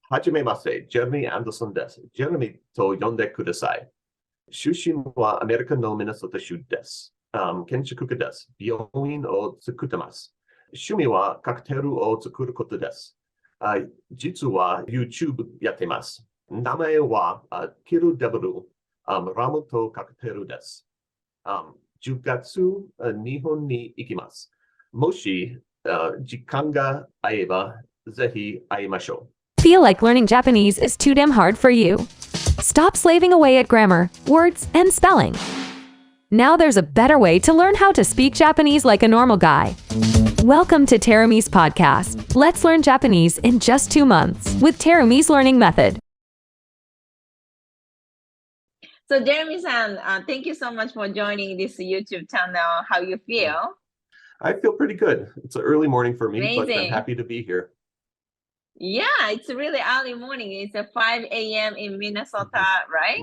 はじめまして、ジェレミー・アンダーソンです。ジェレミーと呼んでください。出身はアメリカのミネソタ州です。建築家です。病院を作ってます。趣味はカクテルを作ることです。実は YouTube やってます。名前はキルデブル、ラムとカクテルです。10月、日本に行きます。もし、時間が合えば、ぜひ会いましょう。Feel like learning Japanese is too damn hard for you? Stop slaving away at grammar, words, and spelling. Now there's a better way to learn how to speak Japanese like a normal guy. Welcome to Terumi's podcast. Let's learn Japanese in just 2 months with Terumi's learning method. So Jeremy-san, thank you so much for joining this YouTube channel. How you feel? I feel pretty good. It's an early morning for me, but I'm Amazing. happy to be here. Yeah, it's really early morning. It's a 5 a.m. in Minnesota, right?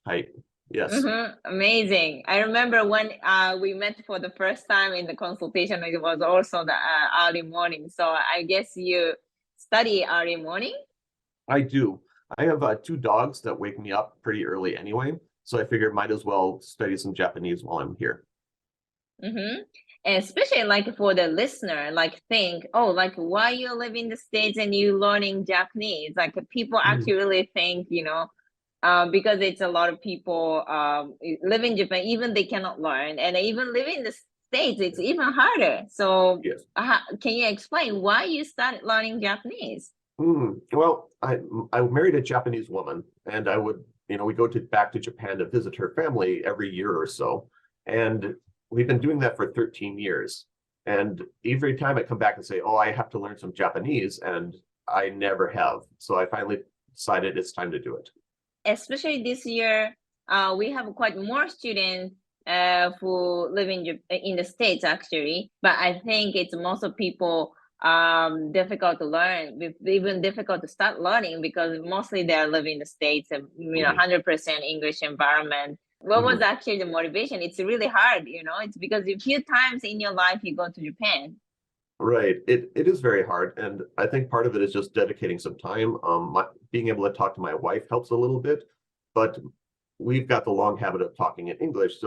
Hi. Yes. Amazing. I remember when we met for the first time in the consultation, it was also the early morning. So I guess you study early morning? I do. I have 2 dogs that wake me up pretty early anyway, so I figured might as well study some Japanese while I'm here. And especially like for the listener, like think, oh, like why you live in the States and you learning Japanese? Like people actually really think, because it's a lot of people live in Japan, even they cannot learn, and even live in the States, it's even harder. So Yes. Can you explain why you started learning Japanese? Well, I married a Japanese woman, and I would, we go back to Japan to visit her family every year or so, and we've been doing that for 13 years. And every time I come back and say, oh, I have to learn some Japanese, and I never have. So I finally decided it's time to do it. Especially this year, we have quite more students who live in the States actually, but I think it's most of people difficult to learn, even difficult to start learning because mostly they live in the States and 100% English environment. What was actually the motivation? It's really hard, it's because a few times in your life you go to Japan. Right. It is very hard. And I think part of it is just dedicating some time. Being able to talk to my wife helps a little bit, but we've got the long habit of talking in English.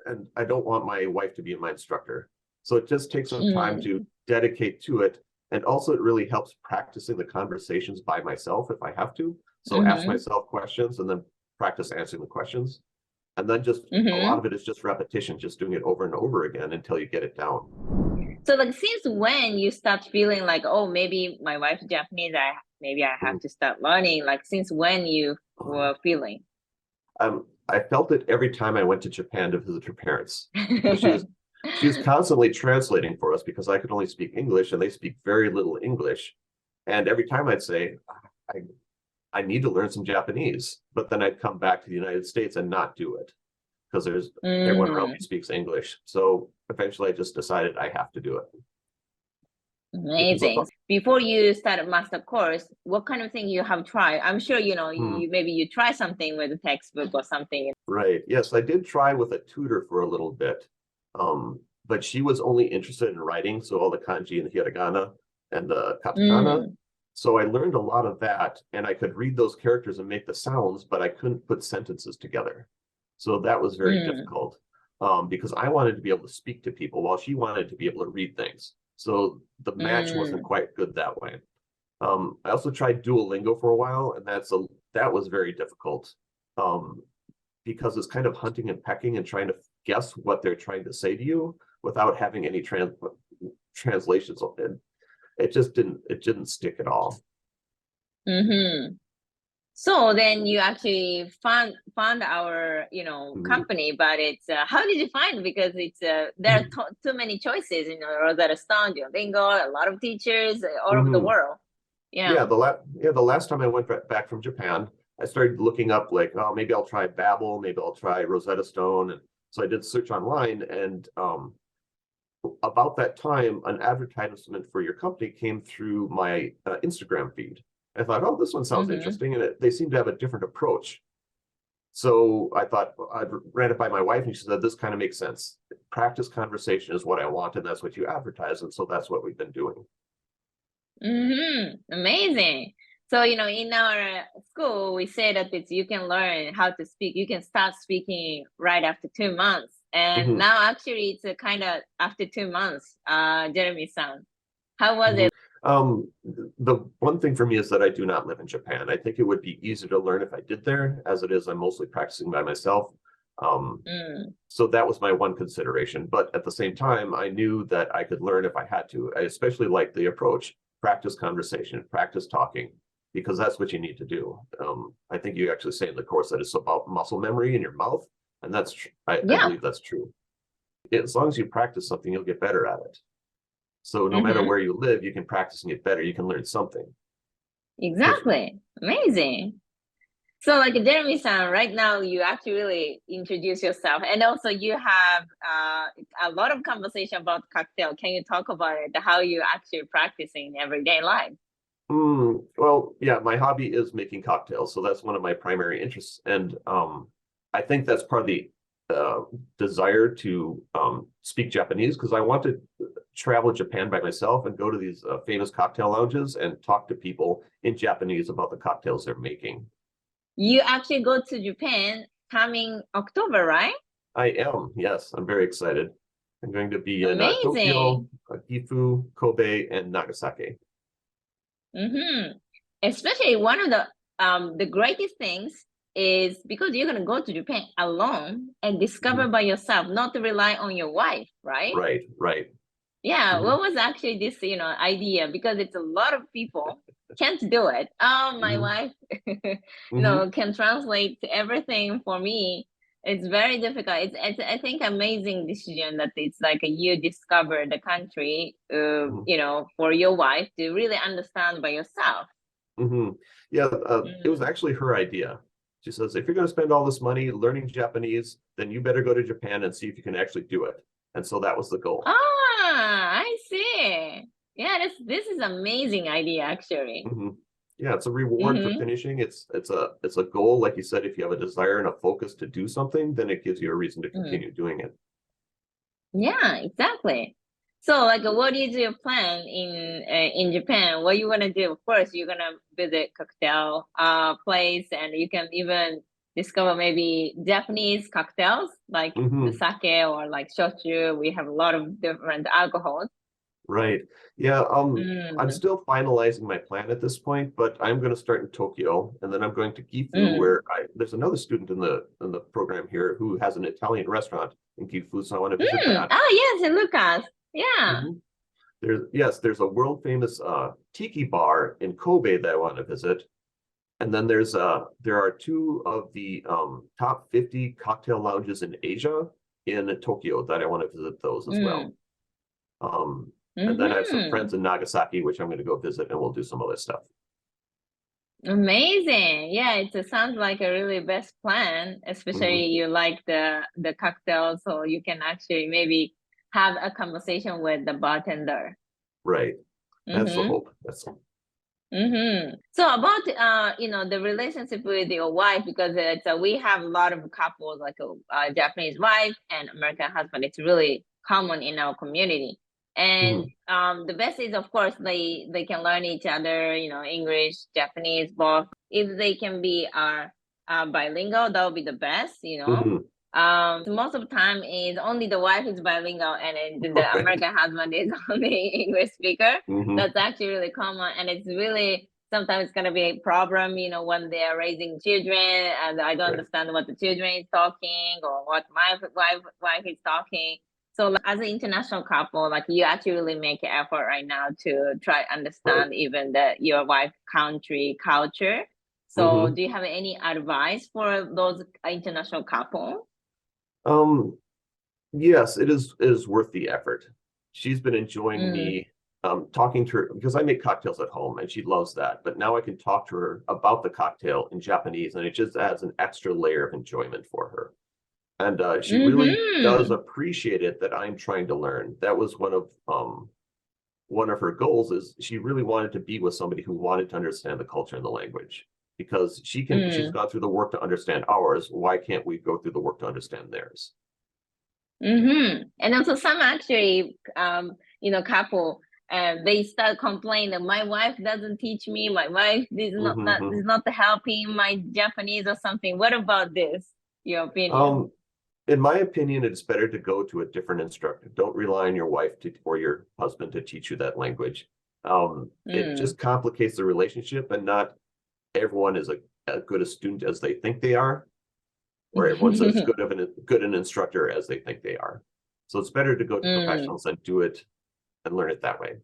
And I don't want my wife to be my instructor. So it just takes some time to dedicate to it. And also it really helps practicing the conversations by myself if I have to. So ask myself questions and then practice answering the questions. And then just a lot of it is just repetition, just doing it over and over again until you get it down. So like since when you start feeling like, oh, maybe my wife's Japanese, maybe I have to start learning, like since when you were feeling? I felt it every time I went to Japan to visit her parents. She was constantly translating for us because I could only speak English and they speak very little English. And every time I'd say, I need to learn some Japanese, but then I'd come back to the United States and not do it because everyone around me speaks English. So eventually I just decided I have to do it. Amazing. Before you started master course, what kind of thing you have tried? I'm sure, maybe you try something with a textbook or something. Right. Yes, I did try with a tutor for a little bit, but she was only interested in writing. So all the kanji and hiragana and the katakana. So I learned a lot of that and I could read those characters and make the sounds, but I couldn't put sentences together. So that was very difficult because I wanted to be able to speak to people while she wanted to be able to read things. So the match wasn't quite good that way. I also tried Duolingo for a while, and that was very difficult because it's kind of hunting and pecking and trying to guess what they're trying to say to you without having any translations. It didn't stick at all. So then you actually found our company, but it's how did you find it? Because it's there are too many choices, Rosetta Stone, Duolingo, a lot of teachers all over the world. The last time I went back from Japan, I started looking up like, oh, maybe I'll try Babbel, maybe I'll try Rosetta Stone, and so I did search online, and about that time, an advertisement for your company came through my Instagram feed. I thought, oh, this one sounds interesting, and they seem to have a different approach. So I thought, I ran it by my wife, and she said, this kind of makes sense. Practice conversation is what I want, and that's what you advertise, and so that's what we've been doing. Amazing. So, in our school, we say that you can learn how to speak. You can start speaking right after 2 months. And Mhm. now actually it's a kind of after 2 months, Jeremy-san. How was Mhm. it? The one thing for me is that I do not live in Japan. I think it would be easier to learn if I did there. As it is, I'm mostly practicing by myself. Um, Mm, so that was my one consideration. But at the same time, I knew that I could learn if I had to. I especially like the approach, practice conversation, practice talking, because that's what you need to do. I think you actually say in the course that it's about muscle memory in your mouth, and I yeah. believe that's true. As long as you practice something, you'll get better at it. So no matter Mm-hmm. where you live, you can practice and get better. You can learn something. If Exactly. Amazing. So, like Jeremy-san, right now you actually really introduce yourself, and also you have a lot of conversation about cocktail. Can you talk about it? How you actually practicing everyday life? well, yeah, my hobby is making cocktails, so that's one of my primary interests, and I think that's part of the desire to speak Japanese because I want to travel Japan by myself and go to these famous cocktail lounges and talk to people in Japanese about the cocktails they're making. You actually go to Japan coming October, right? I am, yes, I'm very excited. I'm going to be in Tokyo, Amazing. Gifu, Kobe, and Nagasaki. Mm-hmm. Especially one of the greatest things is because you're gonna go to Japan alone and discover Mhm. by yourself, not to rely on your wife, right? Right, right. Yeah, Hmm. what was actually this, idea? Because it's a lot of people can't do it. My Hmm. wife, Hmm. can translate everything for me. It's very difficult. It's I think amazing decision that it's like you discover the country, Hmm. for your wife to really understand by yourself. Hmm. Yeah, it was Mm. actually her idea. She says, if you're going to spend all this money learning Japanese, then you better go to Japan and see if you can actually do it. And so that was the goal. Ah, I see. Yeah, this is amazing idea actually. Hmm. Yeah, it's a reward for Mm-hmm. finishing. It's a goal. Like you said, if you have a desire and a focus to do something, then it gives you a reason to Mm. continue doing it. Yeah, exactly. So, like, what is your plan in Japan? What you wanna do? First, you're gonna visit cocktail place, and you can even discover maybe Japanese cocktails like the Hmm. sake or like shochu. We have a lot of different alcohols. Right. Yeah, I'm Mm, still finalizing my plan at this point, but I'm going to start in Tokyo and then I'm going to Gifu mm, where there's another student in the program here who has an Italian restaurant in Gifu, so I want to visit mm. that. Oh yes, and Lucas. Yeah. Hmm. There's a world famous tiki bar in Kobe that I want to visit. And then there are two of the top 50 cocktail lounges in Asia in Tokyo that I want to visit those as well. Mm, Um, and then I have some mm-hmm. friends in Nagasaki, which I'm going to go visit, and we'll do some other stuff. Amazing. Yeah, it sounds like a really best plan, Hmm. especially you like the cocktail, so you can actually maybe have a conversation with the bartender. Right. That's the Mm-hmm. hope. That's Mm-hmm. So about the relationship with your wife, because we have a lot of couples like a Japanese wife and American husband. It's really common in our community. And mhm. the best is of course they can learn each other, English, Japanese, both. If they can be bilingual, that would be the best. Mhm. Most of the time is only the wife is bilingual and then the Right. American husband is only English speaker. Hmm. That's actually really common, and it's really sometimes it's gonna be a problem, when they are raising children, and I don't Right. understand what the children is talking or what my wife is talking. So, like, as an international couple, like you actually really make an effort right now to try Right. understand even your wife country culture. So, Hmm. do you have any advice for those international couple? Um, yes, it is worth the effort. She's been enjoying Mm, me talking to her because I make cocktails at home and she loves that. But now I can talk to her about the cocktail in Japanese and it just adds an extra layer of enjoyment for her. And she really does mm-hmm. appreciate it that I'm trying to learn. That was one of her goals is she really wanted to be with somebody who wanted to understand the culture and the language because she's Mm. gone through the work to understand ours. Why can't we go through the work to understand theirs? Mm-hmm. And also some actually, couple they start complaining, my wife doesn't teach me, my wife is Mhm. not helping my Japanese or something. What about this? Your opinion? In my opinion, it's better to go to a different instructor. Don't rely on your wife or your husband to teach you that language. It Mm. just complicates the relationship, and not everyone is as good a student as they think they are, or everyone's as good an instructor as they think they are. So it's better to go to Mm. professionals and do it and learn it that way.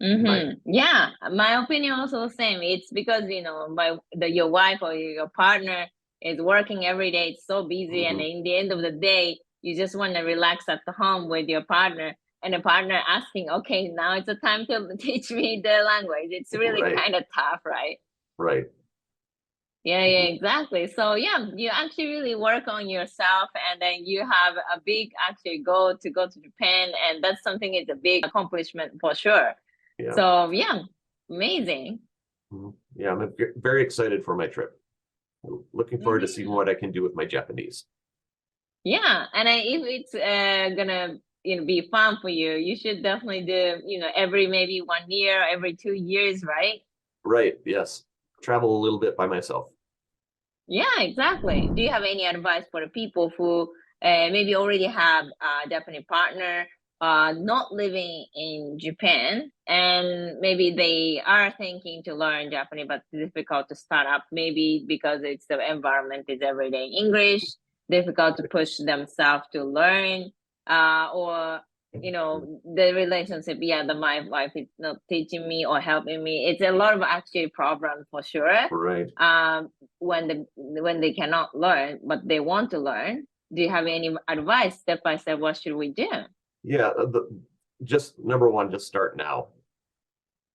My Yeah, my opinion also the same. It's because your wife or your partner is working every day. It's so busy, and mhm, in the end of the day, you just want to relax at the home with your partner, and the partner asking, "Okay, now it's the time to teach me the language." It's really right, kind of tough, right? right. Yeah, yeah, Mhm. exactly. So yeah, you actually really work on yourself, and then you have a big actually goal to go to Japan, and that's something, it's a big accomplishment for sure. Yeah. So yeah, amazing. Yeah, I'm very excited for my trip. Looking forward to seeing Hmm. what I can do with my Japanese. Yeah, and if it's gonna be fun for you, you should definitely do every maybe 1 year, every 2 years, right? Right, yes. Travel a little bit by myself. Yeah, exactly. Do you have any advice for the people who maybe already have a Japanese partner, not living in Japan, and maybe they are thinking to learn Japanese, but it's difficult to start up, maybe because it's the environment is everyday English, difficult to push themselves to learn, or the relationship, yeah, the my wife is not teaching me or helping me. It's a lot of actually problem for sure. Right. Um, when they cannot learn but they want to learn, do you have any advice step by step, what should we do? Yeah, just number one, just start now.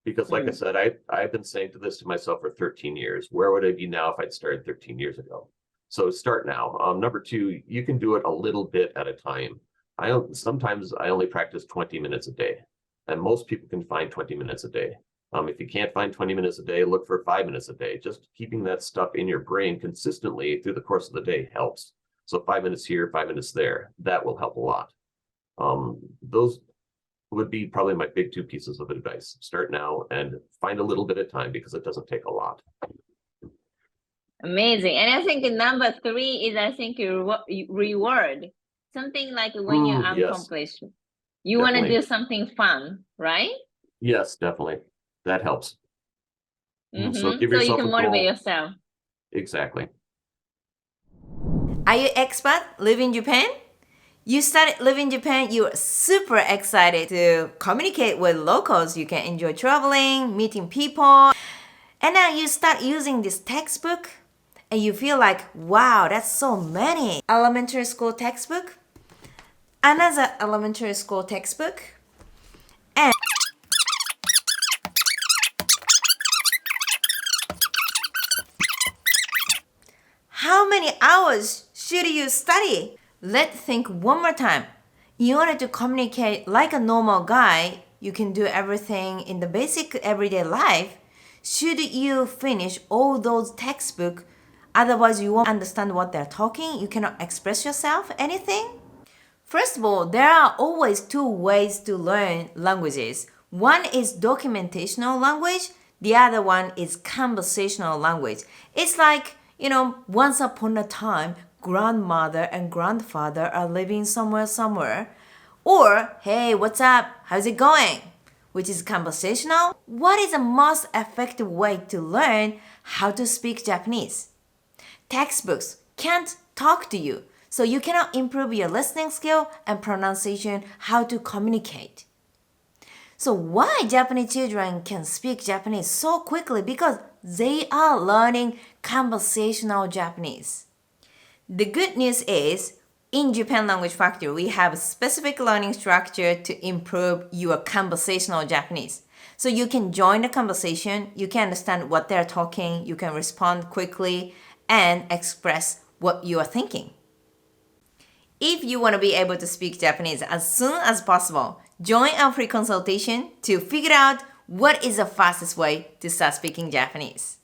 Because like I Mm. said, I've been saying to myself for 13 years. Where would I be now if I'd started 13 years ago? So start now. Number two, you can do it a little bit at a time. Sometimes I only practice 20 minutes a day, and most people can find 20 minutes a day. If you can't find 20 minutes a day, look for 5 minutes a day. Just keeping that stuff in your brain consistently through the course of the day helps. So 5 minutes here, 5 minutes there, that will help a lot. Those would be probably my big two pieces of advice. Start now and find a little bit of time because it doesn't take a lot. Amazing. And I think number three is, I think, reward, something like when you Yes, accomplish, you want to definitely. do something fun, right? Yes, definitely. That helps. So give So you yourself a can motivate goal. yourself. Exactly. Are you expat living in Japan? You started living in Japan, you're super excited to communicate with locals. You can enjoy traveling, meeting people. And now you start using this textbook and you feel like, wow, that's so many. Elementary school textbook, another elementary school textbook, and how many hours should you study? Let's think one more time. In order to communicate like a normal guy, you can do everything in the basic everyday life. Should you finish all those textbooks? Otherwise, you won't understand what they're talking. You cannot express yourself, anything. First of all, there are always two ways to learn languages. One is documentational language, the other one is conversational language. It's like, once upon a time, grandmother and grandfather are living somewhere. Or, hey, what's up? How's it going? Which is conversational. What is the most effective way to learn how to speak Japanese? Textbooks can't talk to you, so you cannot improve your listening skill and pronunciation, how to communicate. So why Japanese children can speak Japanese so quickly? Because they are learning conversational Japanese. The good news is, in Japan Language Factory, we have a specific learning structure to improve your conversational Japanese. So you can join the conversation, you can understand what they're talking, you can respond quickly, and express what you are thinking. If you want to be able to speak Japanese as soon as possible, join our free consultation to figure out what is the fastest way to start speaking Japanese.